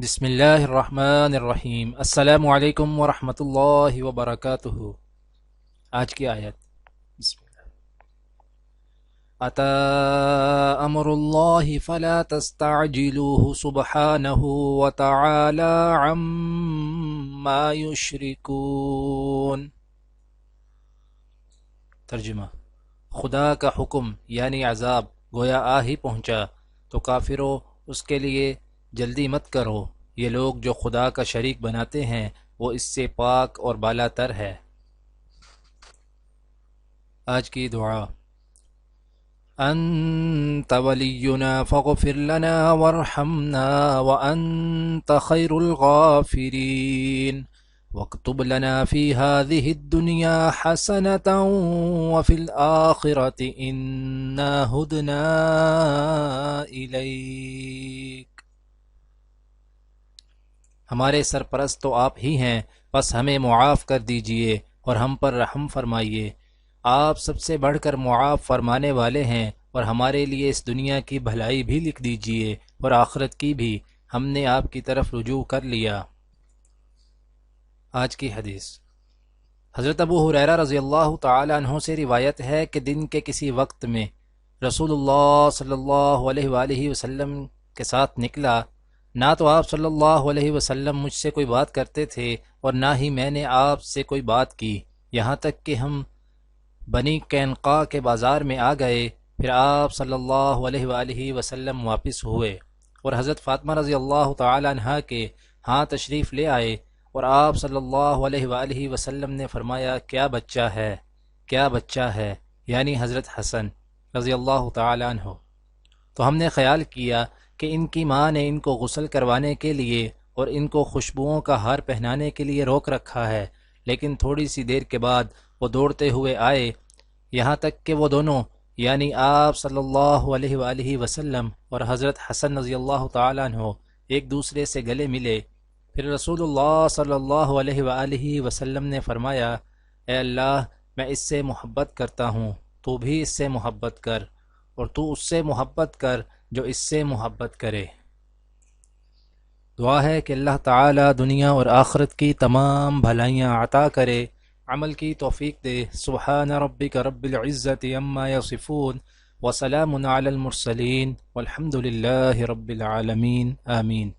بسم اللہ الرحمن الرحیم۔ السلام علیکم ورحمۃ اللہ وبرکاتہ۔ آج کی آیت بسم اللہ۔ اتی امر اللہ فلا تستعجلوه سبحانہ وتعالی عما یشرکون۔ ترجمہ: خدا کا حکم یعنی عذاب گویا آ ہی پہنچا تو کافروں اس کے لیے جلدی مت کرو، یہ لوگ جو خدا کا شریک بناتے ہیں وہ اس سے پاک اور بالا تر ہے۔ آج کی دعا: انت ولینا فاغفر لنا وارحمنا وانت خیر الغافرین واکتب لنا فی هذه الدنیا حسنة وفی الآخرة انا ہدنا الیک۔ ہمارے سرپرست تو آپ ہی ہیں، بس ہمیں معاف کر دیجئے اور ہم پر رحم فرمائیے۔ آپ سب سے بڑھ کر معاف فرمانے والے ہیں، اور ہمارے لیے اس دنیا کی بھلائی بھی لکھ دیجئے اور آخرت کی بھی، ہم نے آپ کی طرف رجوع کر لیا۔ آج کی حدیث: حضرت ابو ہریرہ رضی اللہ تعالی عنہ سے روایت ہے کہ دن کے کسی وقت میں رسول اللہ صلی اللہ علیہ وآلہ وسلم کے ساتھ نکلا، نہ تو آپ صلی اللہ علیہ وسلم مجھ سے کوئی بات کرتے تھے اور نہ ہی میں نے آپ سے کوئی بات کی، یہاں تک کہ ہم بنی قینقاع کے بازار میں آ گئے۔ پھر آپ صلی اللہ علیہ وآلہ وسلم واپس ہوئے اور حضرت فاطمہ رضی اللہ تعالی عنہ کے ہاں تشریف لے آئے، اور آپ صلی اللہ علیہ وآلہ وسلم نے فرمایا کیا بچہ ہے، کیا بچہ ہے، یعنی حضرت حسن رضی اللہ تعالی عنہ۔ تو ہم نے خیال کیا کہ ان کی ماں نے ان کو غسل کروانے کے لیے اور ان کو خوشبوؤں کا ہار پہنانے کے لیے روک رکھا ہے، لیکن تھوڑی سی دیر کے بعد وہ دوڑتے ہوئے آئے، یہاں تک کہ وہ دونوں یعنی آپ صلی اللہ علیہ وآلہ وسلم اور حضرت حسن رضی اللہ تعالیٰ عنہ ایک دوسرے سے گلے ملے۔ پھر رسول اللہ صلی اللہ علیہ وآلہ وسلم نے فرمایا، اے اللہ، میں اس سے محبت کرتا ہوں، تو بھی اس سے محبت کر، اور تو اس سے محبت کر جو اس سے محبت کرے۔ دعا ہے کہ اللہ تعالی دنیا اور آخرت کی تمام بھلائیاں عطا کرے، عمل کی توفیق دے۔ سبحان ربک رب العزت عما یصفون وسلام علی المرسلین والحمد للہ رب العالمین، آمین۔